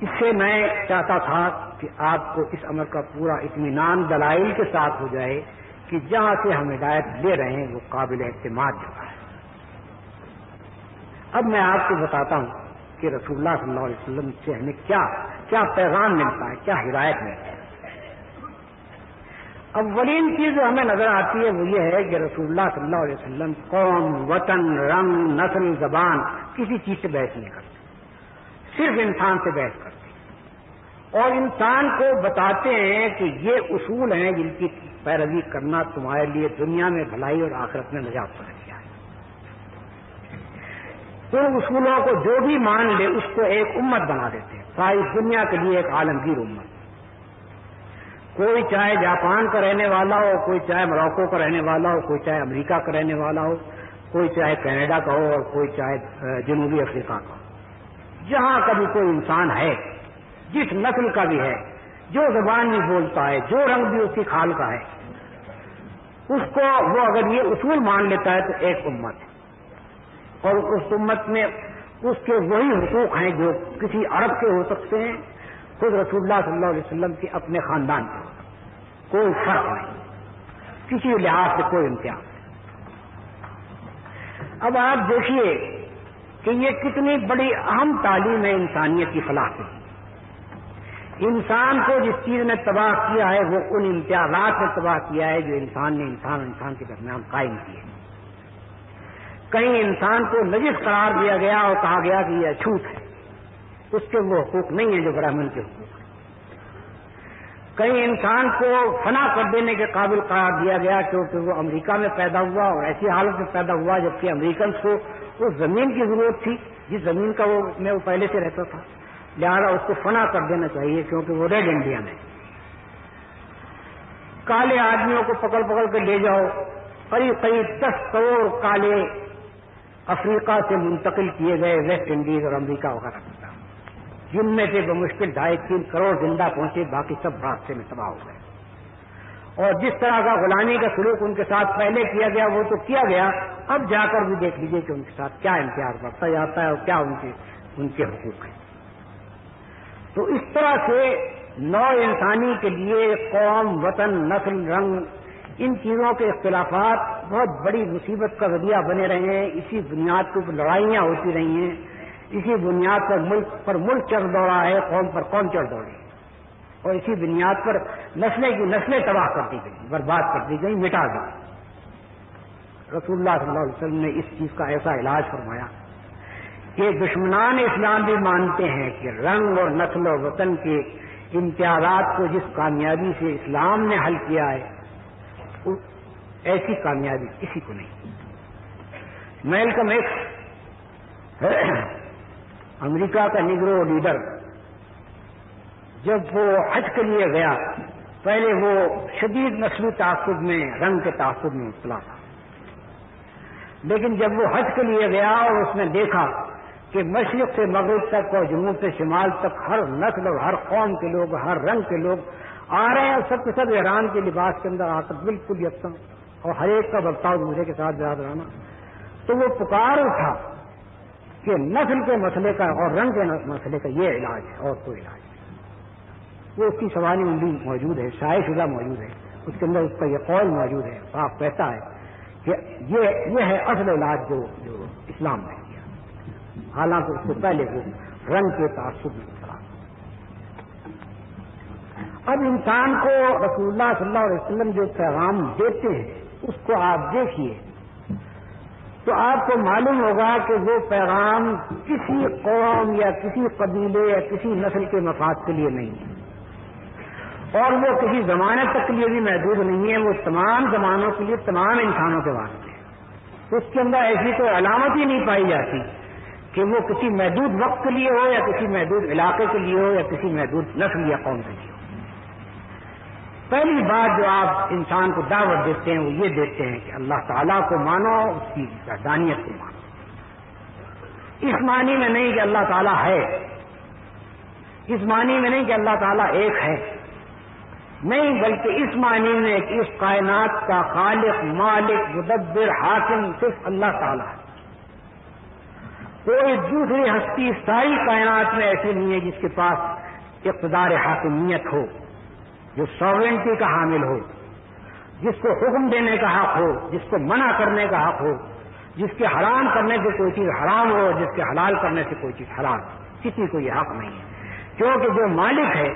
اس سے میں چاہتا تھا کہ آپ کو اس امر کا پورا اطمینان دلائل کے ساتھ ہو جائے کہ جہاں سے ہم ہدایت لے رہے ہیں وہ قابل اعتماد جگہ ہے۔ اب میں آپ کو بتاتا ہوں کہ رسول اللہ صلی اللہ علیہ وسلم سے ہمیں کیا پیغام ملتا ہے، کیا ہدایت ملتی ہے۔ اولین چیز جو ہمیں نظر آتی ہے وہ یہ ہے کہ رسول اللہ صلی اللہ علیہ وسلم قوم، وطن، رنگ، نسل، زبان کسی چیز سے بحث نہیں کرتے، صرف انسان سے بحث کرتے اور انسان کو بتاتے ہیں کہ یہ اصول ہیں جن کی پیروی کرنا تمہارے لیے دنیا میں بھلائی اور آخرت میں نجات کا ذریعہ ہے۔ ان اصولوں کو جو بھی مان لے اس کو ایک امت بنا دیتے ہیں، ساری دنیا کے لیے ایک عالمگیر امت۔ کوئی چاہے جاپان کا رہنے والا ہو، کوئی چاہے موروکو کا رہنے والا ہو، کوئی چاہے امریکہ کا رہنے والا ہو، کوئی چاہے کینیڈا کا ہو اور کوئی چاہے جنوبی افریقہ کا ہو، جہاں کا بھی کوئی انسان ہے، جس نسل کا بھی ہے، جو زبان بھی بولتا ہے، جو رنگ بھی اس کی کھال کا ہے، اس کو وہ اگر یہ اصول مان لیتا ہے تو ایک امت ہے، اور اس امت میں اس کے وہی حقوق ہیں جو کسی عرب کے ہو سکتے ہیں، خود رسول اللہ صلی اللہ علیہ وسلم کے اپنے خاندان کے، کوئی فرق نہیں، کسی لحاظ سے کوئی امتیاز نہیں۔ اب آپ دیکھیے کہ یہ کتنی بڑی اہم تعلیم ہے انسانیت کی فلاح کی۔ انسان کو جس چیز نے تباہ کیا ہے وہ ان امتیازات نے تباہ کیا ہے جو انسان نے انسان کے درمیان قائم کیے۔ کہیں انسان کو نجس قرار دیا گیا اور کہا گیا کہ یہ اچھوت ہے، اس کے وہ حقوق نہیں ہیں جو برہمن کے حقوق ہیں۔ کہیں انسان کو فنا کر دینے کے قابل قرار دیا گیا کیونکہ وہ امریکہ میں پیدا ہوا اور ایسی حالت میں پیدا ہوا جبکہ امریکنس کو اس زمین کی ضرورت تھی جس زمین کا وہ پہلے سے رہتا تھا، لہذا اس کو فنا کر دینا چاہیے کیونکہ وہ ریڈ انڈین ہے۔ کالے آدمیوں کو پکڑ کے لے جاؤ، قریب 10 کروڑ کالے افریقہ سے منتقل کیے گئے ویسٹ انڈیز اور امریکہ وغیرہ، جن میں سے بمشکل 2.5-3 کروڑ زندہ پہنچے، باقی سب راستے میں تباہ ہو گئے۔ اور جس طرح کا غلامی کا سلوک ان کے ساتھ پہلے کیا گیا وہ تو کیا گیا، اب جا کر بھی دیکھ لیجئے کہ ان کے ساتھ کیا امتیاز بڑھتا جاتا ہے اور کیا ان کے حقوق ہیں۔ تو اس طرح سے نوع انسانی کے لیے قوم، وطن، نسل، رنگ، ان چیزوں کے اختلافات بہت بڑی مصیبت کا ذریعہ بنے رہے ہیں۔ اسی بنیاد کے اوپر لڑائیاں ہوتی رہی ہیں، اسی بنیاد پر ملک چڑھ دوڑا ہے، قوم پر قوم چڑھ دوڑی، اور اسی بنیاد پر نسلیں تباہ کر دی گئی، برباد کر دی گئی، مٹا دی۔ رسول اللہ صلی اللہ علیہ وسلم نے اس چیز کا ایسا علاج فرمایا کہ دشمنان اسلام بھی مانتے ہیں کہ رنگ اور نسل و وطن کے امتیازات کو جس کامیابی سے اسلام نے حل کیا ہے ایسی کامیابی کسی کو نہیں۔ میلکم ایکس امریکہ کا نیگرو لیڈر جب وہ حج کے لیے گیا، پہلے وہ شدید نسلی تعصب میں، رنگ کے تعصب میں مبتلا تھا، لیکن جب وہ حج کے لیے گیا اور اس نے دیکھا کہ مشرق سے مغرب تک اور جنوب سے شمال تک ہر نسل اور ہر قوم کے لوگ، ہر رنگ کے لوگ آ رہے ہیں، سب کے سب ایران کے لباس کے اندر آ کر بالکل یکساں، اور ہر ایک کا برتاؤ دوسرے کے ساتھ برادرانہ، تو وہ پکار اٹھا کہ نسل کے مسئلے کا اور رنگ کے مسئلے کا یہ علاج ہے اور کوئی علاج نہیں۔ وہ اس کی سوانی عملی موجود ہے، شائع شدہ موجود ہے، اس کے اندر اس کا یہ قول موجود ہے، صاف کہتا ہے کہ یہ ہے اصل علاج جو اسلام نے کیا، حالانکہ اس سے پہلے وہ رنگ کے تعصب میں اترا۔ اب انسان کو رسول اللہ صلی اللہ علیہ وسلم جو پیغام دیتے ہیں اس کو آپ دیکھیے تو آپ کو معلوم ہوگا کہ وہ پیغام کسی قوم یا کسی قبیلے یا کسی نسل کے مفاد کے لیے نہیں ہے، اور وہ کسی زمانے تک کے لیے بھی محدود نہیں ہے، وہ تمام زمانوں کے لیے، تمام انسانوں کے واسطے ہے۔ اس کے اندر ایسی کوئی علامت ہی نہیں پائی جاتی کہ وہ کسی محدود وقت کے لیے ہو یا کسی محدود علاقے کے لیے ہو یا کسی محدود نسل یا قوم کے لیے ہو۔ پہلی بات جو آپ انسان کو دعوت دیتے ہیں وہ یہ دیتے ہیں کہ اللہ تعالیٰ کو مانو، اس کی وحدانیت کو مانو۔ اس معنی میں نہیں کہ اللہ تعالیٰ ہے، اس معنی میں نہیں کہ اللہ تعالیٰ ایک ہے، نہیں، بلکہ اس معنی میں کہ اس کائنات کا خالق، مالک، مدبر، حاکم صرف اللہ تعالیٰ ہے۔ کوئی دوسری ہستی ساری کائنات میں ایسی نہیں ہے جس کے پاس اقتدار حاکمیت ہو، جو ساورنٹی کا حامل ہو، جس کو حکم دینے کا حق ہو، جس کو منع کرنے کا حق ہو، جس کے حرام کرنے سے کوئی چیز حرام ہو، جس کے حلال کرنے سے کوئی چیز حلال ہو۔ کسی کو یہ حق نہیں ہے، کیونکہ جو مالک ہے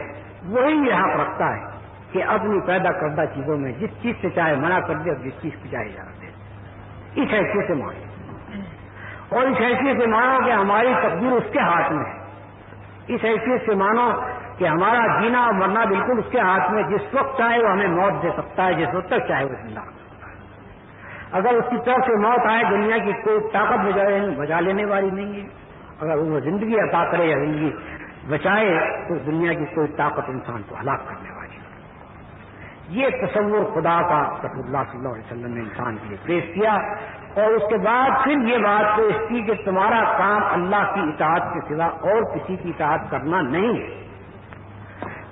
وہی یہ حق رکھتا ہے کہ اپنی پیدا کردہ چیزوں میں جس چیز سے چاہے منع کر دے اور جس چیز کو چاہے اجازت دے۔ اس حیثیت سے مانو، اور اس حیثیت سے مانو کہ ہماری تقدیر اس کے ہاتھ میں ہے، اس حیثیت سے مانو کہ ہمارا جینا اور مرنا بالکل اس کے ہاتھ میں، جس وقت چاہے وہ ہمیں موت دے سکتا ہے، جس وقت تک چاہے وہ زندہ رکھ سکتا ہے۔ اگر اس کی طرف سے موت آئے، دنیا کی کوئی طاقت بجا لینے والی نہیں ہے۔ اگر وہ زندگی عطا کرے یا زندگی بچائے تو دنیا کی کوئی طاقت انسان کو ہلاک کرنے والی نہیں۔ یہ تصور خدا کا رسول اللہ صلی اللہ علیہ وسلم نے انسان کے لیے پیش کیا، اور اس کے بعد پھر یہ بات پیش کی کہ تمہارا کام اللہ کی اطاعت کے سوا اور کسی کی اطاعت کرنا نہیں ہے۔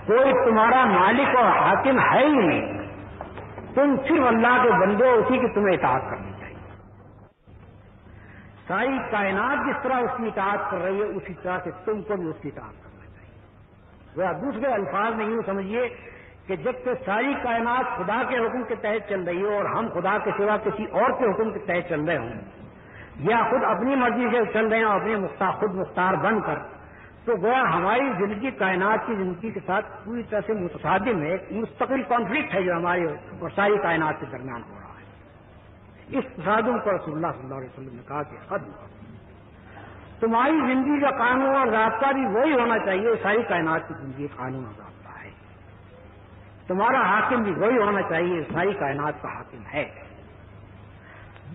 کوئی تمہارا مالک اور حاکم ہے ہی نہیں، تم صرف اللہ کے بندے ہو، اسی کی تمہیں اطاعت کرنی چاہیے۔ ساری کائنات جس طرح اس کی اطاعت کر رہی ہے اسی طرح سے تم کو بھی اس کی اطاعت کرنا چاہیے۔ وہ دوسرے الفاظ میں یوں سمجھیے کہ جب کہ ساری کائنات خدا کے حکم کے تحت چل رہی ہو اور ہم خدا کے سوا کسی اور کے حکم کے تحت چل رہے ہوں، یا خود اپنی مرضی سے چل رہے ہیں اور اپنے خود مختار بن کر، تو گویا ہماری زندگی کائنات کی زندگی کے ساتھ پوری طرح سے متصادم ہے، ایک مستقل کانفلکٹ ہے جو ہماری اور ساری کائنات کے درمیان ہو رہا ہے۔ اس تصادم کو رسول اللہ صلی اللہ علیہ وسلم نے کہا کہ ختم کرو۔ تمہاری زندگی کا قانون اور ضابطہ بھی وہی ہونا چاہیے، ساری کائنات کی زندگی کا قانون اور ضابطہ ہے۔ تمہارا حاکم بھی وہی ہونا چاہیے، ساری کائنات کا حاکم ہے۔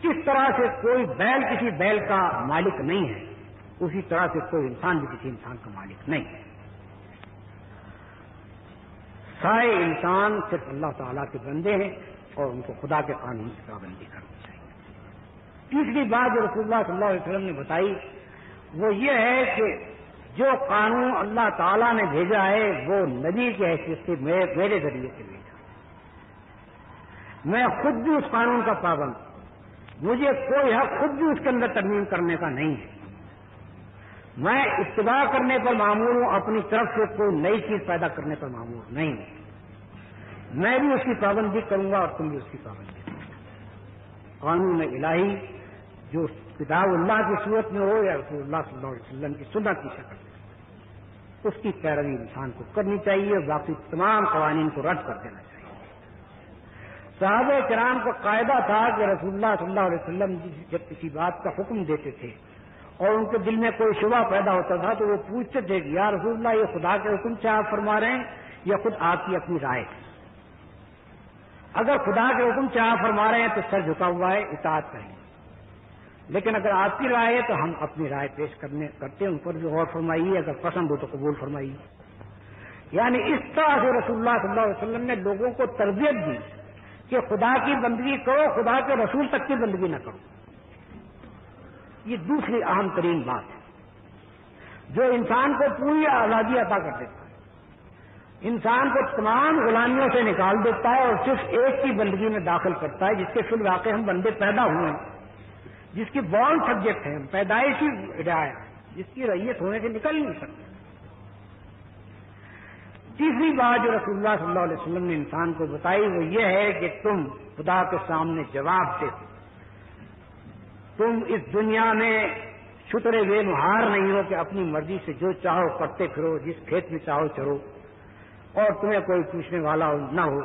جس طرح سے کوئی بیل کسی بیل کا مالک نہیں ہے، اسی طرح سے کوئی انسان بھی کسی انسان کا مالک نہیں ہے۔ سارے انسان صرف اللہ تعالیٰ کے بندے ہیں اور ان کو خدا کے قانون کی پابندی کرنی چاہیے۔ تیسری بات جو رسول اللہ صلی اللہ علیہ وسلم نے بتائی وہ یہ ہے کہ جو قانون اللہ تعالیٰ نے بھیجا ہے وہ نبی کی حیثیت سے میرے ذریعے سے بھیجا، میں خود بھی اس قانون کا پابند ہوں، مجھے کوئی حق خود بھی اس کے اندر ترمیم کرنے کا نہیں ہے۔ میں اتباع کرنے پر مامور ہوں، اپنی طرف سے کوئی نئی چیز پیدا کرنے پر مامور نہیں ہوں۔ میں بھی اس کی پابندی کروں گا اور تم بھی اس کی پابندی کرو گے۔ قانون الہی جو کتاب اللہ کی صورت میں ہو یا رسول اللہ صلی اللہ علیہ وسلم کی سنت کی شکل میں، اس کی پیروی انسان کو کرنی چاہیے، باقی تمام قوانین کو رد کر دینا چاہیے۔ صحابہ کرام کا قاعدہ تھا کہ رسول اللہ صلی اللہ علیہ وسلم جب کسی بات کا حکم دیتے تھے اور ان کے دل میں کوئی شبہ پیدا ہوتا تھا تو وہ پوچھتے تھے کہ یا رسول اللہ یہ خدا کے حکم سے آپ فرما رہے ہیں یا خود آپ کی اپنی رائے؟ اگر خدا کے حکم سے آپ فرما رہے ہیں تو سر جھکا ہوا ہے، اطاعت کریں، لیکن اگر آپ کی رائے ہے تو ہم اپنی رائے پیش کرتے ہیں، ان پر بھی غور فرمائیے، اگر پسند ہو تو قبول فرمائیے۔ یعنی اس طرح سے رسول اللہ صلی اللہ علیہ وسلم نے لوگوں کو تربیت دی کہ خدا کی بندگی کرو، خدا کے رسول تک کی بندگی نہ کرو۔ یہ دوسری اہم ترین بات ہے جو انسان کو پوری آزادی عطا کر دیتا ہے، انسان کو تمام غلامیوں سے نکال دیتا ہے اور صرف ایک کی بندگی میں داخل کرتا ہے، جس کے فی الواقع ہم بندے پیدا ہوئے ہیں، جس کی بورن سبجیکٹ ہے، پیدائشی رعایت، جس کی رعیت ہونے سے نکل نہیں سکتے۔ تیسری بات جو رسول اللہ صلی اللہ علیہ وسلم نے انسان کو بتائی وہ یہ ہے کہ تم خدا کے سامنے جواب دو، تم اس دنیا میں شترے بے مہار نہیں ہو کہ اپنی مرضی سے جو چاہو کرتے پھرو، جس کھیت میں چاہو چرو، اور تمہیں کوئی پوچھنے والا نہ ہو،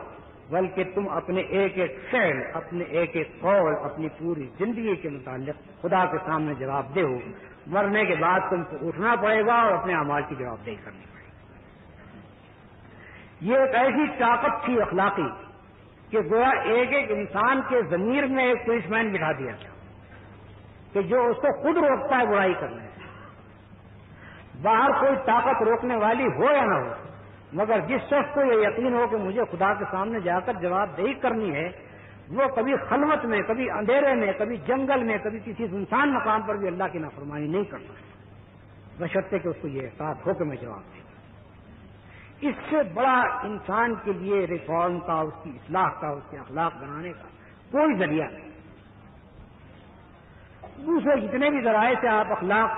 بلکہ تم اپنے ایک ایک فعل، اپنے ایک ایک قول، اپنی پوری زندگی کے متعلق خدا کے سامنے جواب دہ ہو۔ مرنے کے بعد تم کو اٹھنا پڑے گا اور اپنے اعمال کی جواب دہی کرنی پڑے گی۔ یہ ایک ایسی طاقت تھی اخلاقی کہ گویا ایک ایک انسان کے ضمیر میں ایک پولیس مین بٹھا دیا گیا کہ جو اس کو خود روکتا ہے برائی کرنے سے۔ باہر کوئی طاقت روکنے والی ہو یا نہ ہو، مگر جس شخص کو یہ یقین ہو کہ مجھے خدا کے سامنے جا کر جواب دہی کرنی ہے، وہ کبھی خلوت میں، کبھی اندھیرے میں، کبھی جنگل میں، کبھی کسی سنسان مقام پر بھی اللہ کی نافرمانی نہیں کر سکتا، بشرطے کہ اس کو یہ احساس ہو کہ میں جواب دوں۔ اس سے بڑا انسان کے لیے ریفارم کا، اس کی اصلاح کا، اس کے اخلاق بنانے کا کوئی ذریعہ نہیں۔ دوسرے جتنے بھی ذرائع سے آپ اخلاق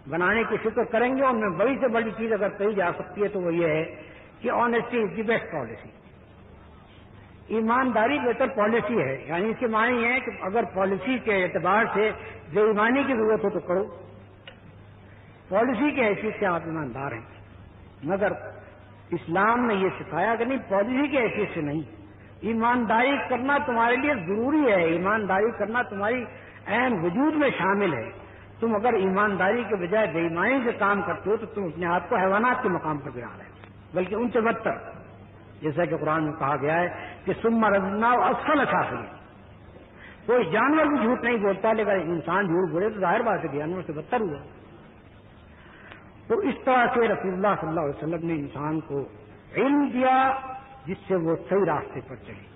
بنانے کی فکر کریں گے، ان میں بڑی سے بڑی چیز اگر کہی جا سکتی ہے تو وہ یہ ہے کہ honesty is the best policy, ایمانداری بہتر پالیسی ہے۔ یعنی اس کے معنی یہ ہے کہ اگر پالیسی کے اعتبار سے بے ایمانی کی ضرورت ہو تو کرو، پالیسی کی حیثیت سے آپ ایماندار ہیں، مگر اسلام نے یہ سکھایا کہ نہیں، پالیسی کی حیثیت سے نہیں، ایمانداری کرنا تمہارے لیے ضروری ہے، ایمانداری کرنا تمہاری عین وجود میں شامل ہے۔ تم اگر ایمانداری کے بجائے بے ایمانی سے کام کرتے ہو تو تم اپنے آپ کو حیوانات کے مقام پر گرا رہے ہو، بلکہ ان سے بدتر، جیسا کہ قرآن میں کہا گیا ہے کہ ثم رددناہ اسفل سافلین۔ کوئی جانور بھی جھوٹ نہیں بولتا، لیکن انسان جھوٹ بولے تو ظاہر بات ہے جانور سے بدتر ہوا۔ تو اس طرح سے رسول اللہ صلی اللہ علیہ وسلم نے انسان کو علم دیا جس سے وہ صحیح راستے پر چلے،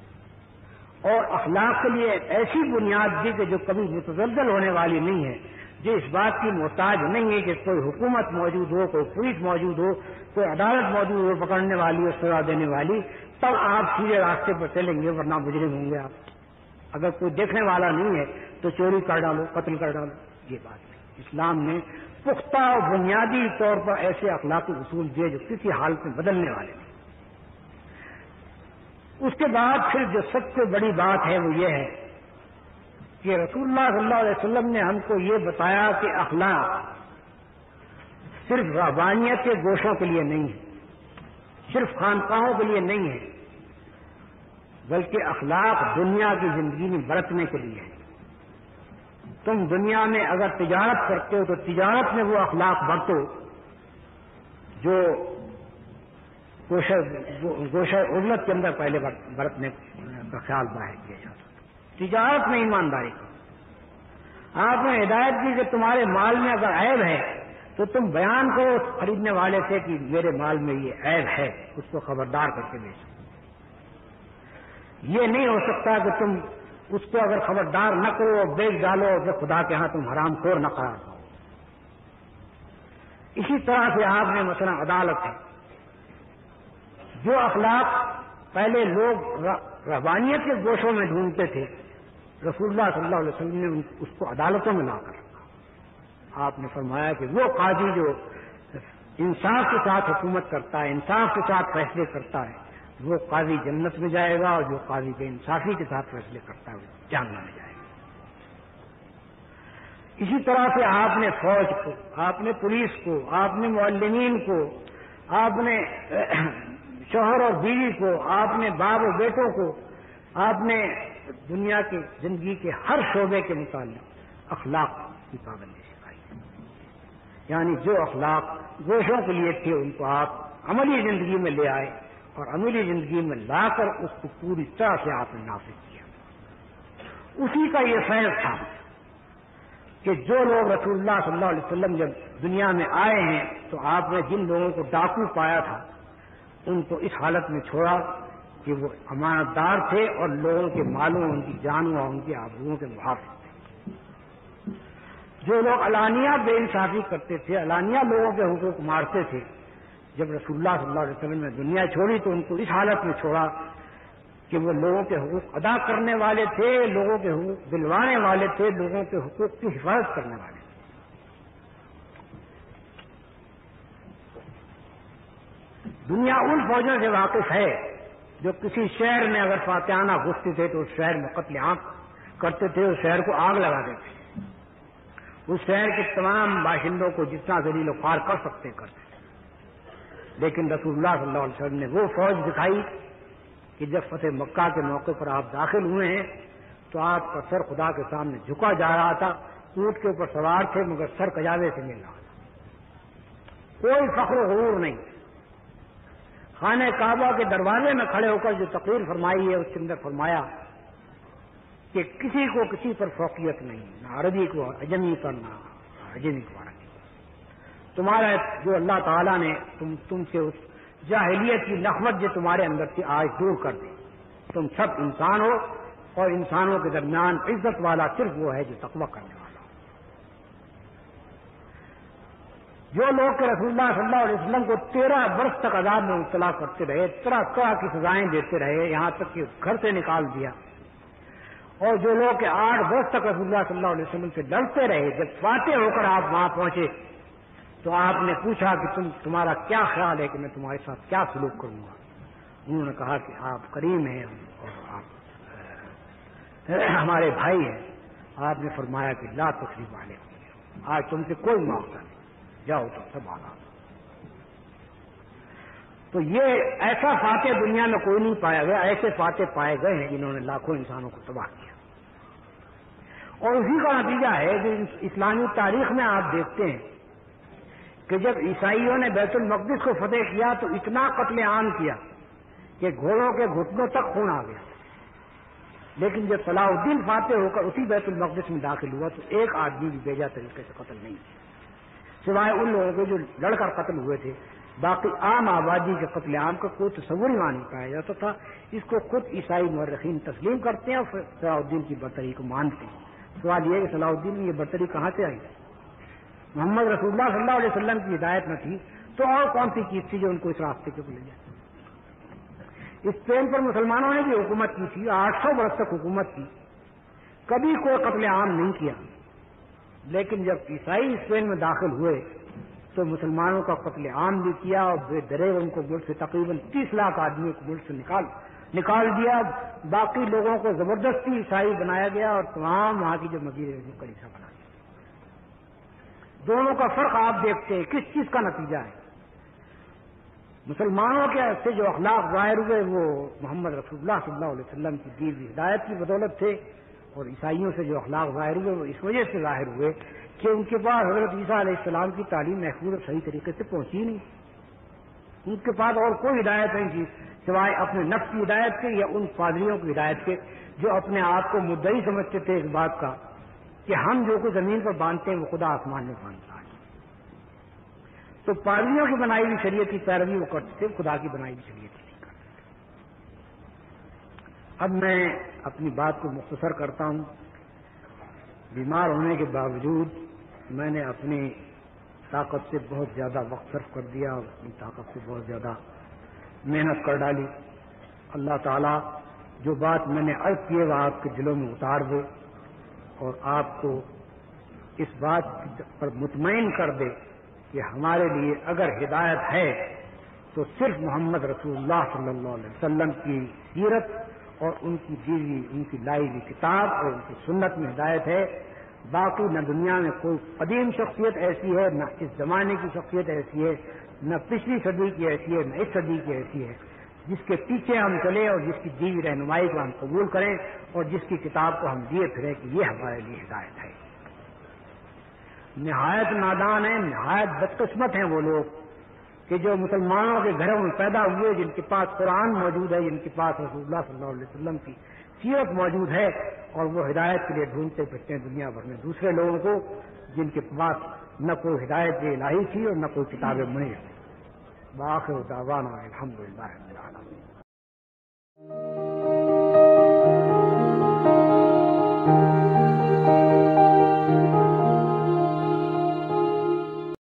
اور اخلاق کے لیے ایسی بنیاد دی کہ جو کبھی متزلزل ہونے والی نہیں ہے، جو اس بات کی محتاج نہیں ہے کہ کوئی حکومت موجود ہو، کوئی پولیس موجود ہو، کوئی عدالت موجود ہو پکڑنے والی اور سزا دینے والی، تب آپ سیدھے راستے پر چلیں گے، ورنہ مجرم ہوں گے آپ۔ اگر کوئی دیکھنے والا نہیں ہے تو چوری کر ڈالو، قتل کر ڈالو، یہ بات نہیں۔ اسلام نے پختہ اور بنیادی طور پر ایسے اخلاقی اصول دیے جو کسی حالت میں بدلنے والے نہیں۔ اس کے بعد پھر جو سب سے بڑی بات ہے وہ یہ ہے کہ رسول اللہ صلی اللہ علیہ وسلم نے ہم کو یہ بتایا کہ اخلاق صرف رہبانیت کے گوشوں کے لیے نہیں ہے، صرف خانقاہوں کے لیے نہیں ہے، بلکہ اخلاق دنیا کی زندگی میں برتنے کے لیے ہے۔ تم دنیا میں اگر تجارت کرتے ہو تو تجارت میں وہ اخلاق برتو جو گوشہ عزلت کے اندر پہلے برتنے کا خیال ظاہر کیا جاتا ہے۔ تجارت میں ایمانداری کرو۔ آپ نے ہدایت دی کہ تمہارے مال میں اگر عیب ہے تو تم بیان کرو خریدنے والے سے کہ میرے مال میں یہ عیب ہے، اس کو خبردار کر کے بیچو۔ یہ نہیں ہو سکتا کہ تم اس کو اگر خبردار نہ کرو اور بیچ ڈالو اور خدا کے ہاں تم حرام خور نہ قرار پاؤ۔ اسی طرح سے آپ نے مثلا عدالت ہے، جو اخلاق پہلے لوگ رہبانیت کے گوشوں میں ڈھونڈتے تھے، رسول اللہ صلی اللہ علیہ وسلم نے اس کو عدالتوں میں لا کر رکھا۔ آپ نے فرمایا کہ وہ قاضی جو انصاف کے ساتھ حکومت کرتا ہے، انصاف کے ساتھ فیصلے کرتا ہے، وہ قاضی جنت میں جائے گا، اور جو قاضی بے انصافی کے ساتھ فیصلے کرتا ہے وہ جہنم میں جائے گا۔ اسی طرح سے آپ نے فوج کو، آپ نے پولیس کو، آپ نے معلمین کو، آپ نے شوہر اور بیوی کو، آپ نے باپ اور بیٹوں کو، آپ نے دنیا کی زندگی کے ہر شعبے کے متعلق اخلاق کی پابندی سکھائی۔ یعنی جو اخلاق گوشوں کے لیے تھے ان کو آپ عملی زندگی میں لے آئے، اور عملی زندگی میں لا کر اس کو پوری طرح سے آپ نے نافذ کیا۔ اسی کا یہ فیض تھا کہ جو لوگ رسول اللہ صلی اللہ علیہ وسلم جب دنیا میں آئے ہیں تو آپ نے جن لوگوں کو ڈاکو پایا تھا ان کو اس حالت میں چھوڑا کہ وہ امانت دار تھے اور لوگوں کے مالوں، ان کی جانوں اور ان کی آبروؤں کے محافظ تھے۔ جو لوگ علانیہ بے انصافی کرتے تھے، علانیہ لوگوں کے حقوق مارتے تھے، جب رسول اللہ صلی اللہ علیہ وسلم نے دنیا چھوڑی تو ان کو اس حالت میں چھوڑا کہ وہ لوگوں کے حقوق ادا کرنے والے تھے، لوگوں کے حقوق دلوانے والے تھے، لوگوں کے حقوق کی حفاظت کرنے والے تھے۔ دنیا ان فوجوں سے واقف ہے جو کسی شہر میں اگر فاتحانہ گھستے تھے تو اس شہر میں قتل عام کرتے تھے، اس شہر کو آگ لگا دیتے تھے، اس شہر کے تمام باشندوں کو جتنا ذلیل و خوار کر سکتے کرتے تھے۔ لیکن رسول اللہ صلی اللہ علیہ وسلم نے وہ فوج دکھائی کہ جب فتح مکہ کے موقع پر آپ داخل ہوئے ہیں تو آپ کا سر خدا کے سامنے جھکا جا رہا تھا، اونٹ کے اوپر سوار تھے مگر سر کجاوے سے مل رہا تھا، کوئی فخر و غرور نہیں۔ خانہ کعبہ کے دروازے میں کھڑے ہو کر جو تقریر فرمائی ہے اس کے اندر فرمایا کہ کسی کو کسی پر فوقیت نہیں، نہ عربی کو عجمی پر، نہ عجمی کو عربی پر۔ تمہارا جو اللہ تعالیٰ نے تم سے اس جاہلیت کی نخوت جو تمہارے اندر تھی آج دور کر دی، تم سب انسان ہو اور انسانوں کے درمیان عزت والا صرف وہ ہے جو تقوی کرنے والا۔ جو لوگ کہ رسول اللہ صلی اللہ علیہ وسلم کو 13 برس تک عذاب میں مبتلا کرتے رہے، طرح طرح کی سزائیں دیتے رہے، یہاں تک کہ گھر سے نکال دیا، اور جو لوگ کہ 8 برس تک رسول اللہ صلی اللہ علیہ وسلم سے لڑتے رہے، جب فاتح ہو کر آپ وہاں پہنچے تو آپ نے پوچھا کہ تمہارا کیا خیال ہے کہ میں تمہارے ساتھ کیا سلوک کروں گا؟ انہوں نے کہا کہ آپ کریم ہیں اور آپ ہمارے بھائی ہیں۔ آپ نے فرمایا کہ لا تکلیف علیکم، آج تم سے کوئی معاوضہ نہیں، جاؤ تو سب آزاد۔ تو یہ ایسا فاتح دنیا میں کوئی نہیں پایا گیا، ایسے فاتح پائے گئے ہیں جنہوں نے لاکھوں انسانوں کو تباہ کیا، اور اسی کا نتیجہ ہے جو اسلامی تاریخ میں آپ دیکھتے ہیں کہ جب عیسائیوں نے بیت المقدس کو فتح کیا تو اتنا قتل عام کیا کہ گھوڑوں کے گھٹنوں تک خون آ گیا، لیکن جب صلاح الدین فاتح ہو کر اسی بیت المقدس میں داخل ہوا تو ایک آدمی بھی بیجا طریقے سے قتل نہیں کیا، سوائے ان لوگوں کے جو لڑ کر قتل ہوئے تھے۔ باقی عام آبادی کے قتل عام کا کوئی تصور ہی وہاں نہیں پایا جاتا تھا۔ اس کو خود عیسائی مورخین تسلیم کرتے ہیں اور صلاح الدین کی برتری کو مانتے ہیں۔ سوال یہ ہے کہ صلاح الدین میں یہ برتری کہاں سے آئی؟ محمد رسول اللہ صلی اللہ علیہ وسلم کی ہدایت نہ تھی تو اور کون سی چیز تھی جو ان کو اس راستے کے لے جائے؟ اسپین پر مسلمانوں نے بھی حکومت کی تھی، 800 برس تک حکومت کی، کبھی کوئی قتل عام نہیں کیا، لیکن جب عیسائی اسپین میں داخل ہوئے تو مسلمانوں کا قتل عام بھی کیا اور بے دریغ ان کو ملک سے تقریباً 30 لاکھ آدمیوں کو ملک سے نکال دیا، باقی لوگوں کو زبردستی عیسائی بنایا گیا اور تمام وہاں کی جو مزید کلیسا بنا دیا۔ دونوں کا فرق آپ دیکھتے ہیں، کس چیز کا نتیجہ ہے؟ مسلمانوں کے سے جو اخلاق ظاہر ہوئے وہ محمد رسول اللہ صلی اللہ علیہ وسلم کی دی ہوئی ہدایت کی بدولت تھے، اور عیسائیوں سے جو اخلاق ظاہر ہوئے وہ اس وجہ سے ظاہر ہوئے کہ ان کے پاس حضرت عیسیٰ علیہ السلام کی تعلیم محفوظ اور صحیح طریقے سے پہنچی نہیں، ان کے پاس اور کوئی ہدایت نہیں تھی سوائے اپنے نفس کی ہدایت کے یا ان پادریوں کی ہدایت کے جو اپنے آپ کو مدعی سمجھتے تھے اس بات کا کہ ہم جو کچھ زمین پر باندھتے ہیں وہ خدا آسمان میں باندھتا ہے۔ تو پادریوں کی بنائی ہوئی شریعت کی پیروی وہ کرتے تھے، خدا کی بنائی ہوئی شریعت نہیں کرتے۔ اب میں اپنی بات کو مختصر کرتا ہوں۔ بیمار ہونے کے باوجود میں نے اپنی طاقت سے بہت زیادہ وقت صرف کر دیا اور اپنی طاقت سے بہت زیادہ محنت کر ڈالی۔ اللہ تعالیٰ جو بات میں نے عرض کی ہے وہ آپ کے دلوں میں اتار دے اور آپ کو اس بات پر مطمئن کر دے کہ ہمارے لیے اگر ہدایت ہے تو صرف محمد رسول اللہ صلی اللہ علیہ وسلم کی سیرت اور ان کی دیوی ان کی لائی ہوئی کتاب اور ان کی سنت میں ہدایت ہے۔ باقی نہ دنیا میں کوئی قدیم شخصیت ایسی ہے، نہ اس زمانے کی شخصیت ایسی ہے، نہ پچھلی صدی کی ایسی ہے، نہ اس صدی کی ایسی ہے جس کے پیچھے ہم چلیں اور جس کی دیوی رہنمائی کو ہم قبول کریں اور جس کی کتاب کو ہم دیے پھریں کہ یہ ہمارے لیے ہدایت ہے۔ نہایت نادان ہیں، نہایت بدقسمت ہیں وہ لوگ کہ جو مسلمانوں کے گھروں میں پیدا ہوئے، جن کے پاس قرآن موجود ہے، جن کے پاس رسول اللہ صلی اللہ علیہ وسلم کی سیرت موجود ہے، اور وہ ہدایت کے لیے ڈھونڈتے پھرتے ہیں دنیا بھر میں دوسرے لوگوں کو جن کے پاس نہ کوئی ہدایت الہی تھی اور نہ کوئی کتاب منیر تھی۔ بآخر دعوانا الحمدللہ رب العالمین۔